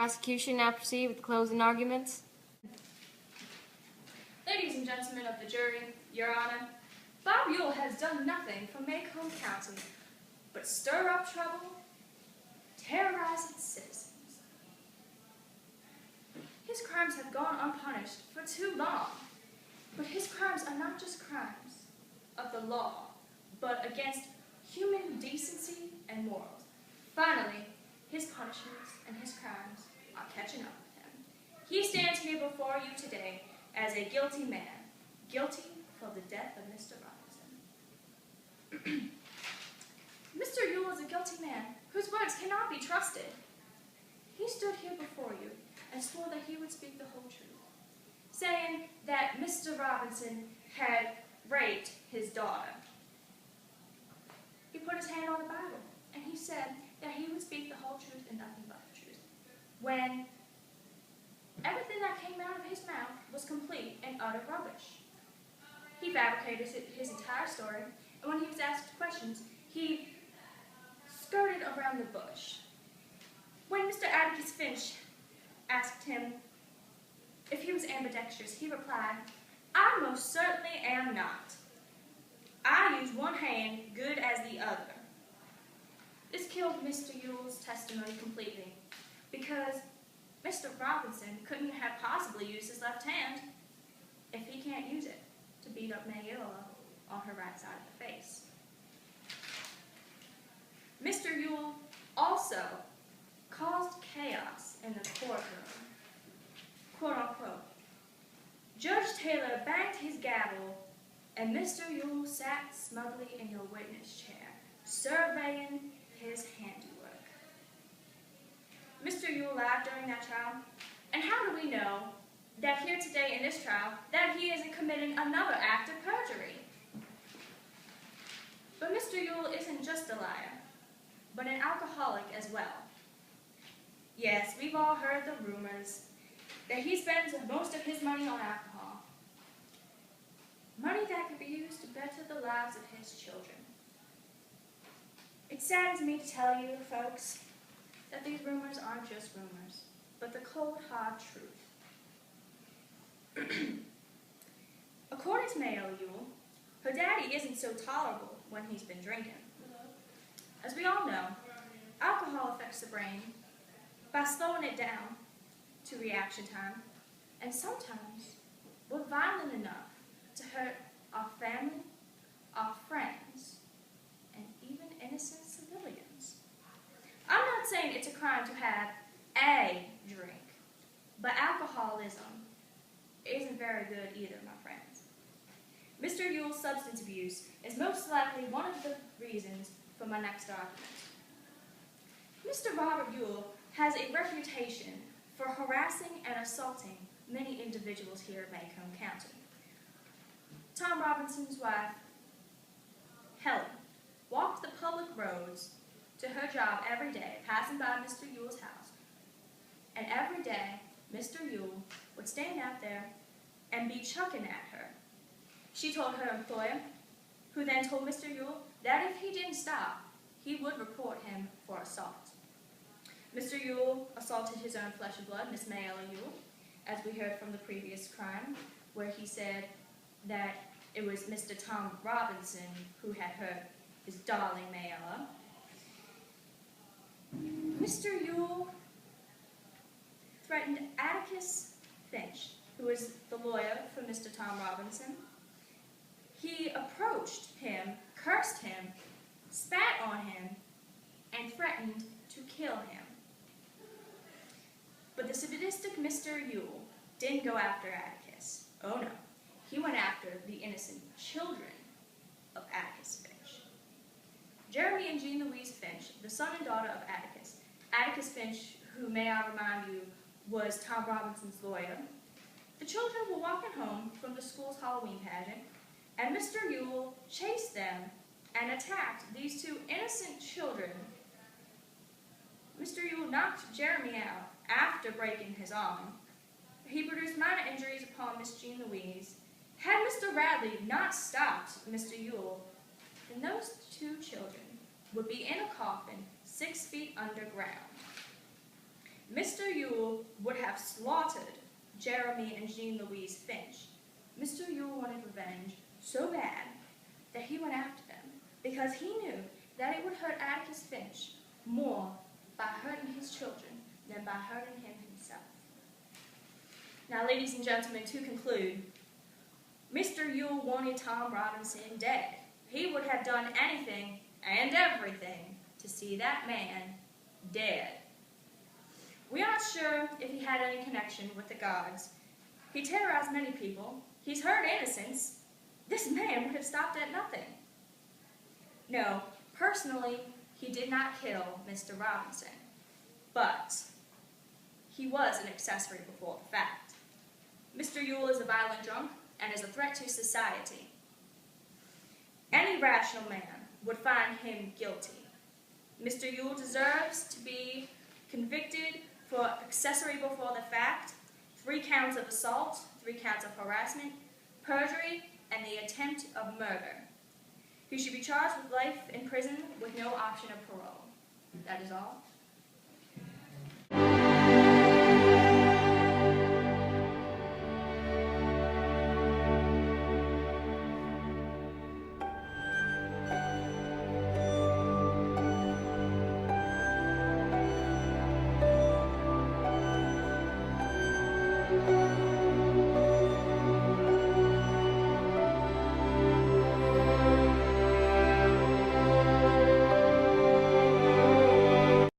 Prosecution now proceed with the closing arguments. Ladies and gentlemen of the jury, Your Honor, Bob Ewell has done nothing for Macomb County but stir up trouble, terrorize its citizens. His crimes have gone unpunished for too long, but his crimes are not just crimes of the law, but against human decency and morals. Finally, his punishments and his crimes are catching up with him. He stands here before you today as a guilty man, guilty for the death of Mr. Robinson. Mr. Ewell is a guilty man whose words cannot be trusted. He stood here before you and swore that he would speak the whole truth, saying that Mr. Robinson had raped his daughter. He put his hand on the Bible, and he said that he would speak the whole truth and nothing but the truth, when everything that came out of his mouth was complete and utter rubbish. He fabricated his entire story, and when he was asked questions, he skirted around the bush. When Mr. Atticus Finch asked him if he was ambidextrous, he replied, "I most certainly am not. I use one hand good as the other." This killed Mr. Ewell's testimony completely, because Mr. Robinson couldn't have possibly used his left hand if he can't use it to beat up Mayella on her right side of the face. Mr. Ewell also caused chaos in the courtroom. Quote unquote, "Judge Taylor banged his gavel, and Mr. Ewell sat smugly in your witness chair, surveying his handiwork." Mr. Ewell lied during that trial, and how do we know that here today in this trial that he isn't committing another act of perjury? But Mr. Ewell isn't just a liar, but an alcoholic as well. Yes, we've all heard the rumors that he spends most of his money on alcohol. Money that could be used to better the lives of his children. It saddens me to tell you, folks, that these rumors aren't just rumors, but the cold, hard truth. According to Mayella Ewell, her daddy isn't so tolerable when he's been drinking. As we all know, alcohol affects the brain by slowing it down to reaction time, and sometimes we're violent enough to hurt our family, our friends, and even innocent civilians. I'm not saying it's a crime to have a drink, but alcoholism isn't very good either, my friends. Mr. Ewell's substance abuse is most likely one of the reasons for my next argument. Mr. Robert Ewell has a reputation for harassing and assaulting many individuals here in Macomb County. Tom Robinson's wife, Helen, walked the public roads to her job every day, passing by Mr. Ewell's house. And every day, Mr. Ewell would stand out there and be chucking at her. She told her employer, who then told Mr. Ewell that if he didn't stop, he would report him for assault. Mr. Ewell assaulted his own flesh and blood, Miss Mayella Ewell, as we heard from the previous crime, where he said that it was Mr. Tom Robinson who had hurt his darling Mayella. Mr. Ewell threatened Atticus Finch, who was the lawyer for Mr. Tom Robinson. He approached him, cursed him, spat on him, and threatened to kill him. But the sadistic Mr. Ewell didn't go after Atticus. Oh no, he went after the innocent children of Atticus Finch. Jeremy and Jean Louise Finch, the son and daughter of Atticus. Atticus Finch, who, may I remind you, was Tom Robinson's lawyer. The children were walking home from the school's Halloween pageant, and Mr. Ewell chased them and attacked these two innocent children. Mr. Ewell knocked Jeremy out after breaking his arm. He produced minor injuries upon Miss Jean Louise. Had Mr. Radley not stopped Mr. Ewell, then those two children would be in a coffin 6 feet underground. Mr. Ewell would have slaughtered Jeremy and Jean Louise Finch. Mr. Ewell wanted revenge so bad that he went after them because he knew that it would hurt Atticus Finch more by hurting his children than by hurting him himself. Now, ladies and gentlemen, to conclude, Mr. Ewell wanted Tom Robinson dead. He would have done anything and everything to see that man dead. We aren't sure if he had any connection with the gods. He terrorized many people. He's hurt innocents. This man would have stopped at nothing. No, personally, he did not kill Mr. Robinson, but he was an accessory before the fact. Mr. Ewell is a violent drunk and is a threat to society. Any rational man would find him guilty. Mr. Ewell deserves to be convicted for accessory before the fact, 3 counts of assault, 3 counts of harassment, perjury, and the attempt of murder. He should be charged with life in prison with no option of parole. That is all.